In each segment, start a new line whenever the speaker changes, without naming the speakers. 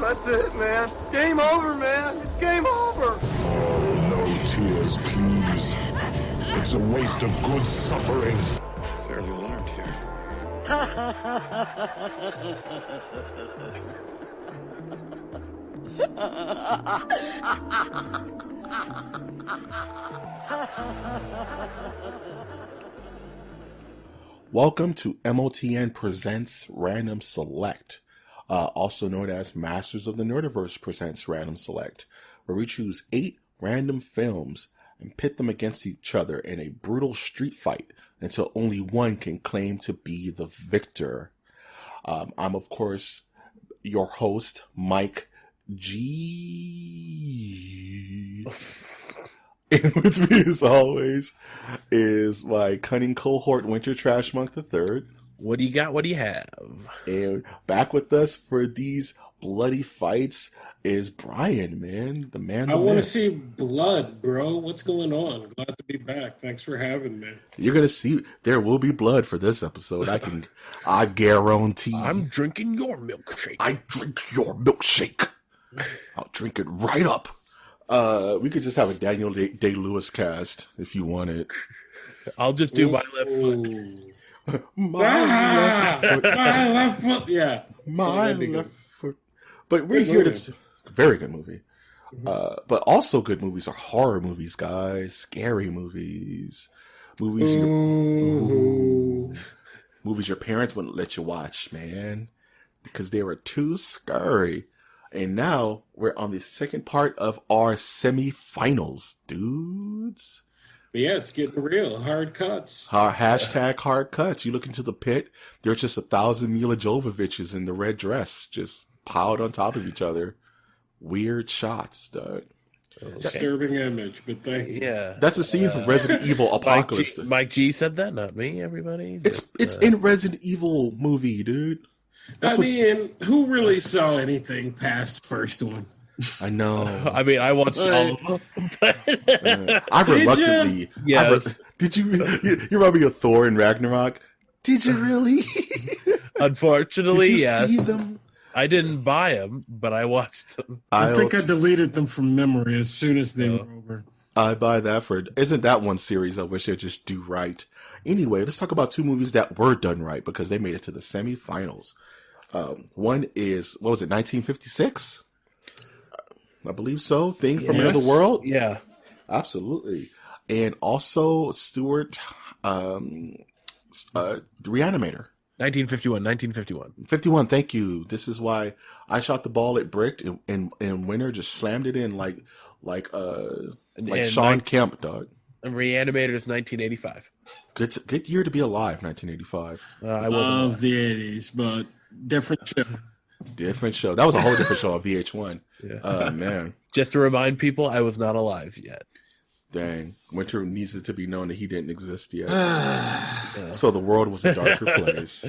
That's it, man. Game over, man. It's game over.
No tears, please. It's a waste of good suffering.
Fairly alarmed here.
Welcome to MOTN Presents Random Select, also known as Masters of the Nerdiverse Presents Random Select, where we choose 8 random films and pit them against each other in a brutal street fight until only one can claim to be the victor. I'm, of course, your host, Mike G. And with me, as always, is my cunning cohort, Winter Trash Monk III.
What do you got? What do you have?
And back with us for these bloody fights is Brian, man. The man.
I want to see blood, bro. What's going on? Glad to be back. Thanks for having me.
You're going to see, there will be blood for this episode. I guarantee.
I'm drinking your milkshake.
I drink your milkshake. I'll drink it right up. We could just have a Daniel Day-Lewis cast if you want it.
I'll just do my left foot.
My
left foot. Yeah.
My left foot. But we're here to... Very good movie. But also good movies are horror movies, guys. Scary movies. Movies your parents wouldn't let you watch, man. Because they were too scary. And now we're on the second part of our semi-finals, dudes.
But yeah, it's getting real. Hard cuts.
Hashtag hard cuts. You look into the pit, there's just 1,000 Mila Jovoviches in the red dress, just piled on top of each other. Weird shots, dude.
Disturbing image, but thank you.
Yeah.
That's a scene from Resident Evil Apocalypse.
Mike G said that, not me, everybody.
It's in Resident Evil movie, dude.
Who really saw anything past first one?
I know.
I mean, I watched all of them.
I reluctantly.
Yeah.
Did you? You remind me of Thor and Ragnarok. Did you really?
Unfortunately,
Did you
yes.
see them?
I didn't buy them, but I watched them.
I think I deleted them from memory as soon as they were over.
I buy that for... Isn't that one series I wish they'd just do right? Anyway, let's talk about 2 movies that were done right because they made it to the semifinals. One is, what was it, 1956? I believe so. Thing from Another World?
Yeah.
Absolutely. And also Stewart, the Re-Animator.
1951.
51, thank you. This is why I shot the ball at Bricked and Winter just slammed it in like Sean Kemp, dog.
And Re-Animator is 1985.
Good year to be alive, 1985.
I love
the 80s, but different show.
Different show. That was a whole different show on VH1.
Yeah.
Man.
Just to remind people, I was not alive yet.
Dang. Winter needs it to be known that he didn't exist yet. So the world was a darker place.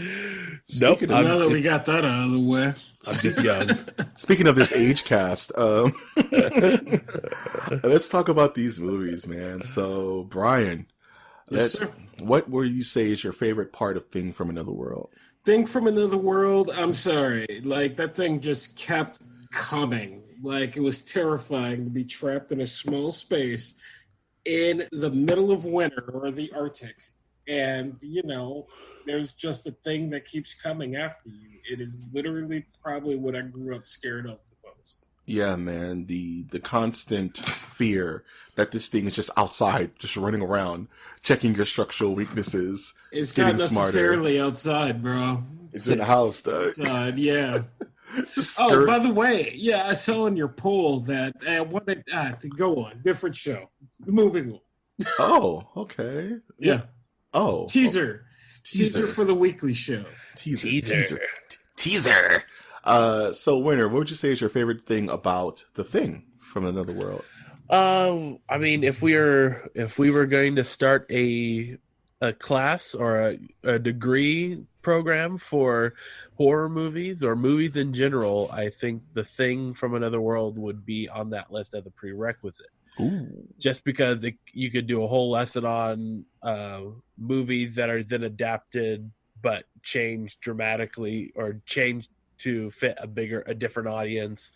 Nope.
Now that we got that out of the way.
I'm just young.
Speaking of this age cast, let's talk about these movies, man. So, Brian, what would you say is your favorite part of Thing from Another World?
Thing from Another World, I'm sorry. Like, that thing just kept coming. Like, it was terrifying to be trapped in a small space in the middle of winter or the Arctic. And, there's just a thing that keeps coming after you. It is literally probably what I grew up scared of the most.
Yeah, man. The constant fear that this thing is just outside, just running around, checking your structural weaknesses.
It's
getting
not necessarily
smarter.
Outside, bro.
It's in the house, though.
Outside, yeah. Oh, by the way, I saw in your poll that I wanted to go on. Different show. Moving on.
Oh, okay.
Yeah.
Oh.
Teaser for the weekly show.
Teaser. So, Winter, what would you say is your favorite thing about The Thing from Another World?
I mean, if we were going to start a class or a degree program for horror movies or movies in general, I think The Thing from Another World would be on that list as a prerequisite.
Ooh.
Just because you could do a whole lesson on movies that are then adapted but changed dramatically or changed to fit a different audience,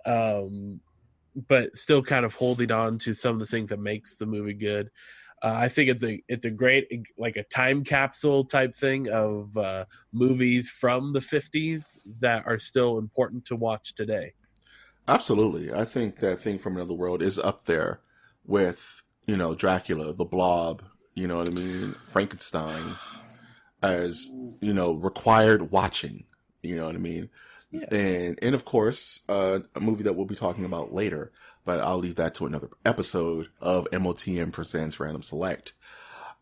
but still kind of holding on to some of the things that makes the movie good. I think it's a great, like a time capsule type thing of movies from the 50s that are still important to watch today.
Absolutely. I think that Thing from Another World is up there with, Dracula, The Blob, you know what I mean? Frankenstein as, required watching, you know what I mean? Yeah. And of course, a movie that we'll be talking about later, but I'll leave that to another episode of MOTN Presents Random Select.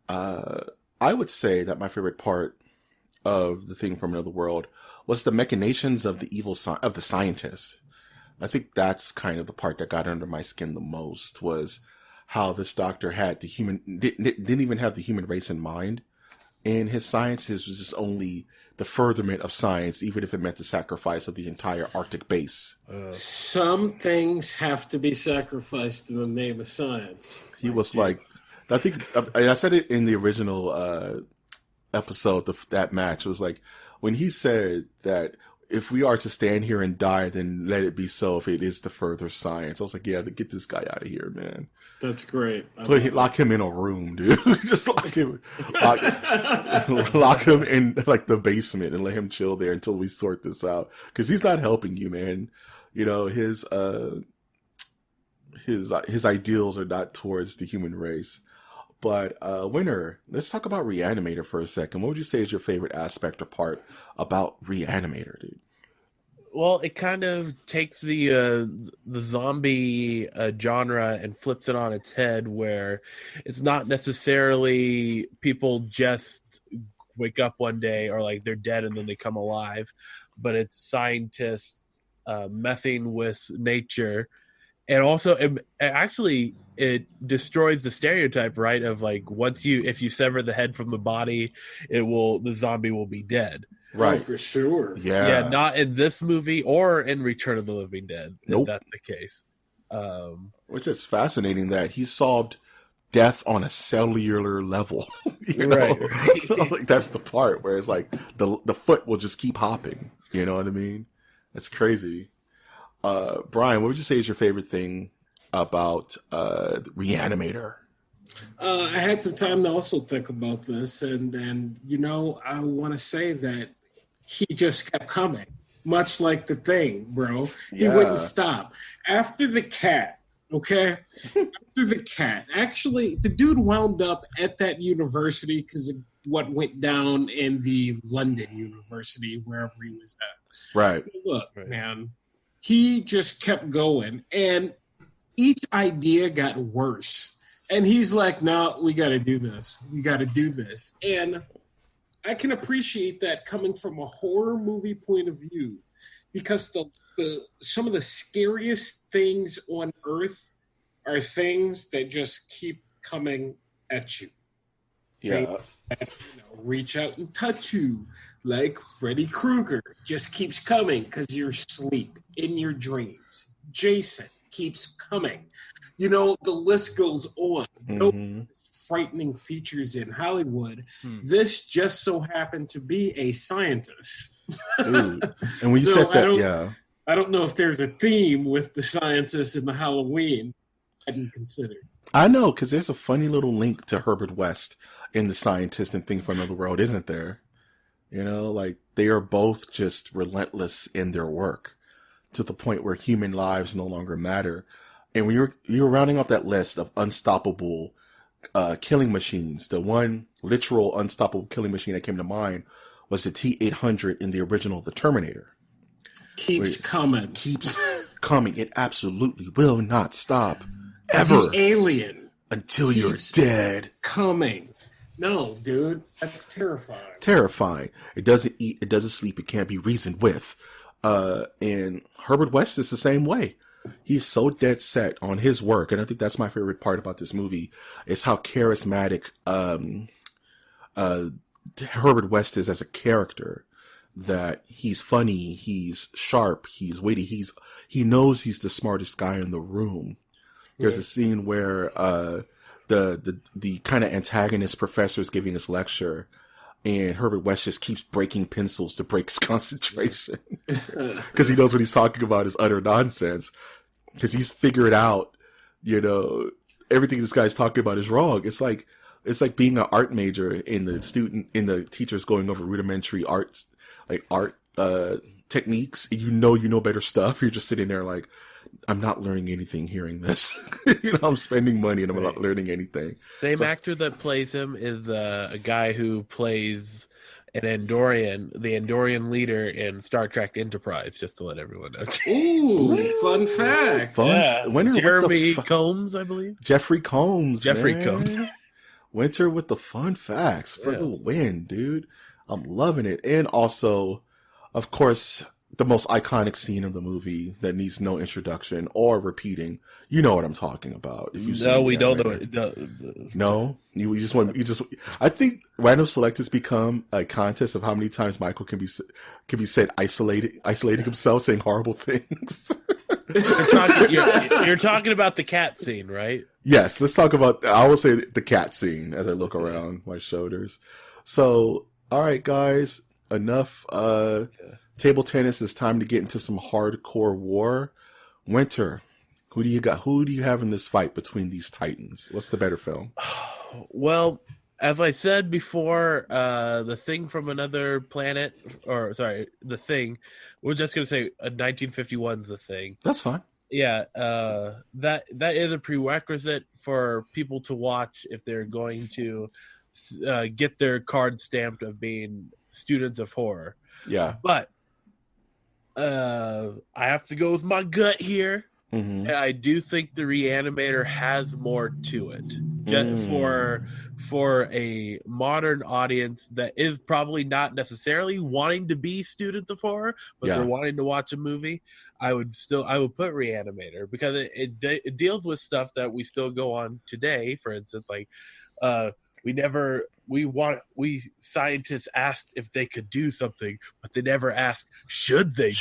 I would say that my favorite part of The Thing from Another World was the machinations of the of the scientist. I think that's kind of the part that got under my skin the most, was how this doctor had didn't even have the human race in mind. And his sciences was just only the furtherment of science, even if it meant the sacrifice of the entire Arctic base.
Some things have to be sacrificed in the name of science.
He was like, I think, and I said it in the original episode, that match, it was like, when he said that if we are to stand here and die, then let it be so if it is to further science. I was like, yeah, get this guy out of here, man.
That's great.
Lock him in a room, dude. Just lock him in like the basement and let him chill there until we sort this out. Because he's not helping you, man. His ideals are not towards the human race. But Winner, let's talk about Re-Animator for a second. What would you say is your favorite aspect or part about Re-Animator, dude?
Well, it kind of takes the zombie genre and flips it on its head, where it's not necessarily people just wake up one day or like they're dead and then they come alive, but it's scientists messing with nature. And also, it destroys the stereotype, right? Of like, if you sever the head from the body, the zombie will be dead.
Right.
Oh, for sure.
Yeah.
Not in this movie or in Return of the Living Dead.
Nope.
If that's the case.
Which is fascinating that he solved death on a cellular level.
Right.
Like, that's the part where it's like the foot will just keep hopping. You know what I mean? That's crazy. Brian, what would you say is your favorite thing about Re-Animator?
I had some time to also think about this, and I want to say that he just kept coming, much like The Thing, bro. He wouldn't stop. After the cat, okay? After the cat. Actually, the dude wound up at that university because of what went down in the London University, wherever he was at.
Right.
Look, man, he just kept going, and each idea got worse. And he's like, no, we got to do this. We got to do this. And I can appreciate that coming from a horror movie point of view, because some of the scariest things on Earth are things that just keep coming at you.
Yeah.
They, reach out and touch you, like Freddy Krueger just keeps coming because you're asleep in your dreams. Jason keeps coming. The list goes on.
Mm-hmm.
Frightening features in Hollywood. This just so happened to be a scientist.
Dude. And when you said that,
I don't know if there's a theme with the scientist and the Halloween I didn't consider.
I know, because there's a funny little link to Herbert West in The Scientist and Thing from Another World, isn't there? Like, they are both just relentless in their work to the point where human lives no longer matter. And when you were rounding off that list of unstoppable killing machines, the one literal unstoppable killing machine that came to mind was the T-800 in the original The Terminator.
Keeps coming.
Keeps coming. It absolutely will not stop. Ever.
The alien.
Until you're dead.
Coming. No, dude. That's terrifying.
Terrifying. It doesn't eat. It doesn't sleep. It can't be reasoned with. And Herbert West is the same way. He's so dead set on his work. And I think that's my favorite part about this movie, is how charismatic Herbert West is as a character. That he's funny, he's sharp, he's witty, he knows he's the smartest guy in the room. There's a scene where the kind of antagonist professor is giving this lecture, and Herbert West just keeps breaking pencils to break his concentration because he knows what he's talking about is utter nonsense because he's figured out, everything this guy's talking about is wrong. It's like being an art major and the teacher's going over rudimentary arts, like art techniques. And you know better stuff. You're just sitting there like, I'm not learning anything hearing this. I'm spending money and I'm not learning anything.
Same actor that plays him is a guy who plays the Andorian leader in Star Trek Enterprise, just to let everyone know.
Ooh, fun fact.
Jeremy Combs, I believe.
Jeffrey Combs.
Combs.
Winter with the fun facts for the win, dude. I'm loving it. And also, of course, the most iconic scene of the movie that needs no introduction or repeating. You know what I'm talking about. If you
No, we don't know.
No, you just want. I think Random Select has become a contest of how many times Michael can be said isolating himself, saying horrible things.
You're talking about the cat scene, right?
Yes, let's talk about. I will say the cat scene as I look around my shoulders. So, all right, guys, enough. Table tennis. It's time to get into some hardcore war. Winter, who do you got? Who do you have in this fight between these titans? What's the better film?
Well, as I said before, The Thing from Another Planet, The Thing. We're just gonna say 1951's The Thing.
That's fine.
Yeah, that is a prerequisite for people to watch if they're going to get their card stamped of being students of horror.
Yeah,
but I have to go with my gut here.
Mm-hmm.
And I do think the Re-Animator has more to it. Just for a modern audience that is probably not necessarily wanting to be students of horror, but they're wanting to watch a movie. I would put Re-Animator because it deals with stuff that we still go on today. For instance, like we scientists asked if they could do something, but they never asked should they.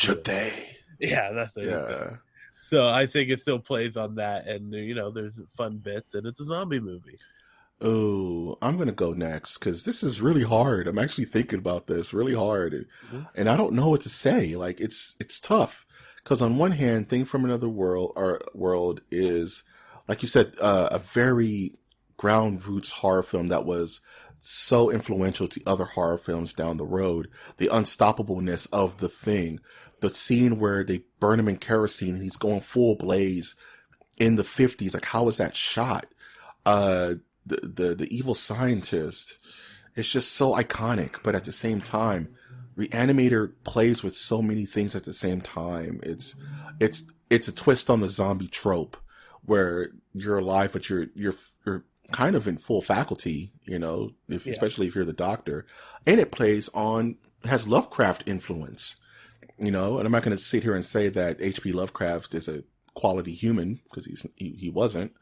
Yeah, that's it.
Yeah.
So I think it still plays on that, and there's fun bits, and it's a zombie movie.
Oh, I'm gonna go next because this is really hard. I'm actually thinking about this really hard, and I don't know what to say. Like it's tough because on one hand, Thing from Another World is, like you said, a very ground roots horror film that was so influential to other horror films down the road. The unstoppableness of The Thing, the scene where they burn him in kerosene and he's going full blaze in the 50s. Like, how was that shot? The evil scientist. It's just so iconic, but at the same time, Re-Animator plays with so many things at the same time. It's a twist on the zombie trope where you're alive, but you're kind of in full faculty, especially if you're the doctor. And it has Lovecraft influence, and I'm not going to sit here and say that H.P. Lovecraft is a quality human because he wasn't.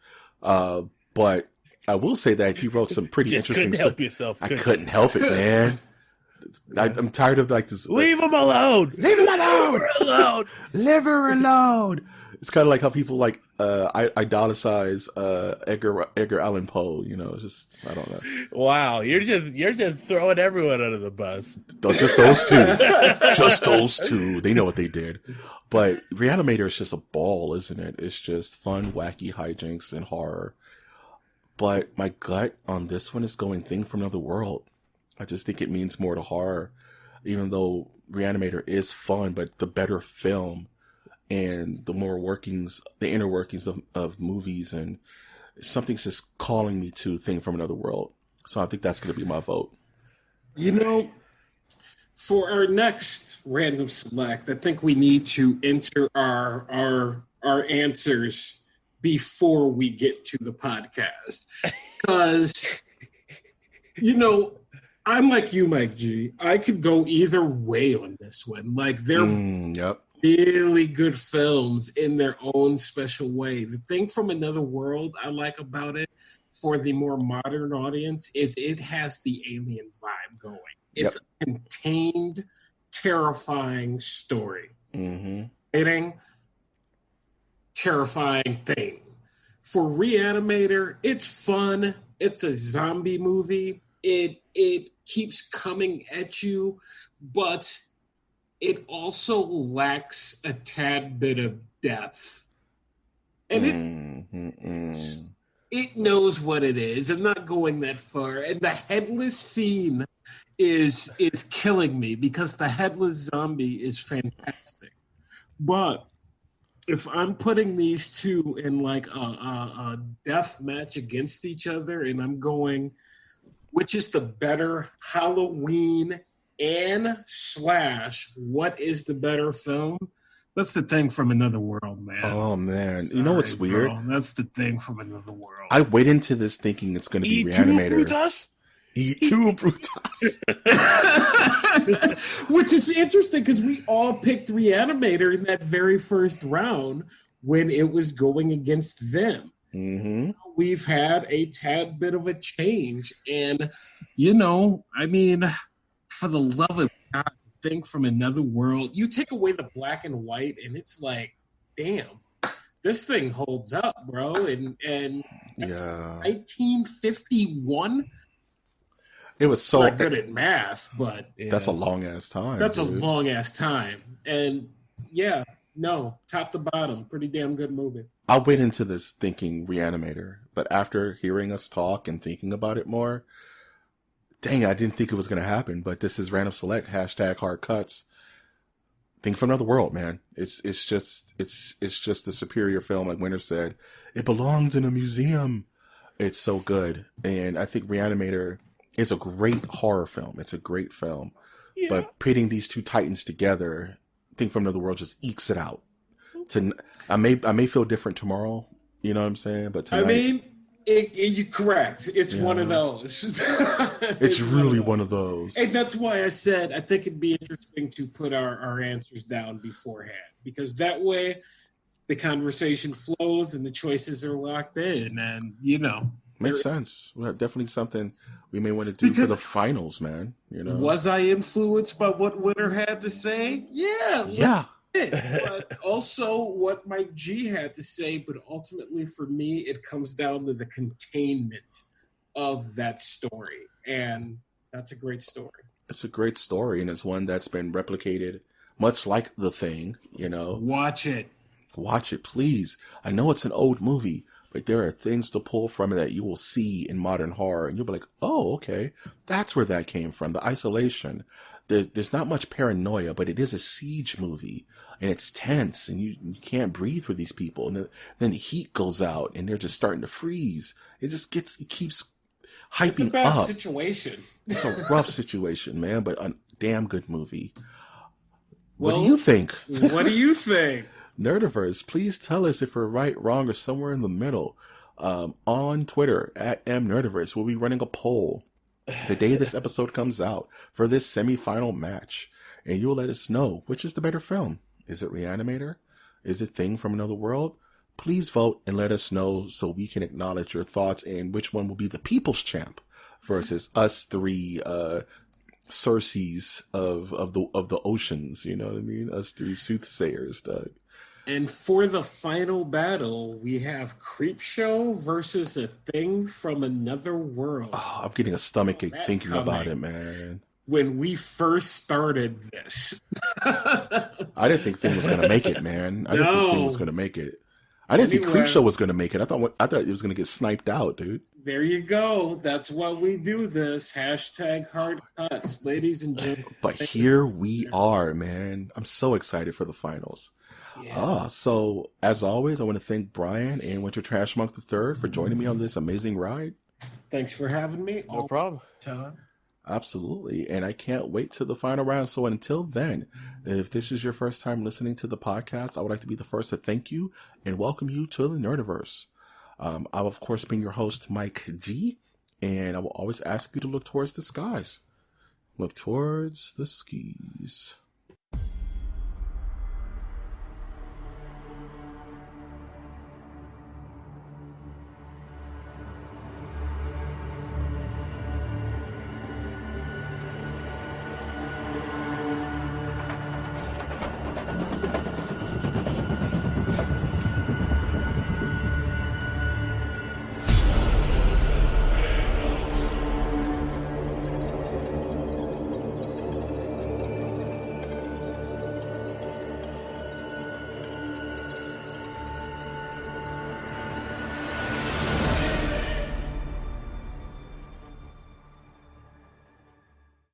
But I will say that he wrote some pretty interesting stuff. I couldn't help it, man. I'm tired of like this.
Leave him alone.
Leave him alone.
Alone.
Leave her alone. It's kind of like how people like idolize Edgar Allan Poe. It's just, I don't know.
Wow, you're just throwing everyone under the bus.
Just those two. Just those two. They know what they did. But Re-Animator is just a ball, isn't it? It's just fun, wacky hijinks and horror. But my gut on this one is going Thing from Another World. I just think it means more to horror, even though Re-Animator is fun, but the better film and the inner workings of movies, and something's just calling me to Thing from Another World. So I think that's going to be my vote.
For our next random select, I think we need to enter our answers before we get to the podcast. Because, I'm like you, Mike G. I could go either way on this one. Like, they're really good films in their own special way. The Thing from Another World I like about it for the more modern audience is it has the Alien vibe going. It's a contained, terrifying story. Terrifying thing. For Re-Animator, it's fun. It's a zombie movie. It keeps coming at you, but it also lacks a tad bit of depth. And it knows what it is. I'm not going that far. And the headless scene is killing me because the headless zombie is fantastic. But if I'm putting these two in like a death match against each other, and I'm going, which is the better Halloween and slash, what is the better film? That's the Thing from Another World, man.
Oh, man. You know what's weird?
Bro, that's the Thing from Another World.
I went into this thinking it's going to be Re-Animator. E2 Brutus.
Which is interesting because we all picked Re-Animator in that very first round when it was going against them.
Mm-hmm.
We've had a tad bit of a change. And, you know, I mean, for the love of God, Thing from Another World, you take away the black and white and it's like, damn, this thing holds up, bro. And that's 1951.
It was so
not good at math, but
that's a long ass time.
That's a long ass time. And yeah, no, top to bottom, pretty damn good movie.
I went into this thinking Re-Animator, but after hearing us talk and thinking about it more, dang, I didn't think it was going to happen, but this is Random Select, hashtag hard cuts. Thing from Another World, man. It's just a superior film. Like Winter said, it belongs in a museum. It's so good. And I think Re-Animator is a great horror film. It's a great film. Yeah. But pitting these two titans together, Thing from Another World just ekes it out. I may feel different tomorrow, you know what I'm saying? But tonight, I mean,
you're correct. It's one of those.
it's really one of those.
And that's why I said I think it'd be interesting to put our answers down beforehand, because that way the conversation flows and the choices are locked in, and you know.
Makes sense. Well, definitely something we may want to do for the finals, man. You know,
was I influenced by what Winter had to say? Yeah. But also what Mike G had to say. But ultimately, for me, it comes down to the containment of that story, and that's a great story.
It's a great story, and it's one that's been replicated, much like The Thing. You know,
watch it,
please. I know it's an old movie, but there are things to pull from it that you will see in modern horror, and you'll be like, oh, okay, that's where that came from. The isolation. There's not much paranoia, but it is a siege movie, and it's tense, and you can't breathe for these people. And then the heat goes out, and they're just starting to freeze. It keeps hyping up. It's a bad
situation.
It's a rough situation, man, but a damn good movie. What do you think?
What do you think?
Nerdiverse, please tell us if we're right, wrong, or somewhere in the middle. On Twitter, @mnerdiverse, we'll be running a poll the day this episode comes out for this semifinal match. And you'll let us know which is the better film. Is it Re-Animator? Is it Thing from Another World? Please vote and let us know so we can acknowledge your thoughts and which one will be the people's champ versus us three Circes of the oceans. You know what I mean? Us three soothsayers, Doug.
And for the final battle, we have Creepshow versus A Thing from Another World.
Oh, I'm getting a stomachache thinking about it, man.
When we first started this.
I didn't think Thing was going to make it, man. I didn't think Thing was going to make it. I didn't think Creepshow was going to make it. I thought it was going to get sniped out, dude.
There you go. That's why we do this. Hashtag hard cuts, ladies and gentlemen.
But here we are, man. I'm so excited for the finals. Yeah. So as always, I want to thank Brian and Winter Trash Monk III for joining me on this amazing ride.
Thanks for having me.
No problem.
Time.
Absolutely. And I can't wait to the final round. So until then, if this is your first time listening to the podcast, I would like to be the first to thank you and welcome you to the Nerdiverse. I've, of course, been your host, Mike G, and I will always ask you to look towards the skies. Look towards the skis.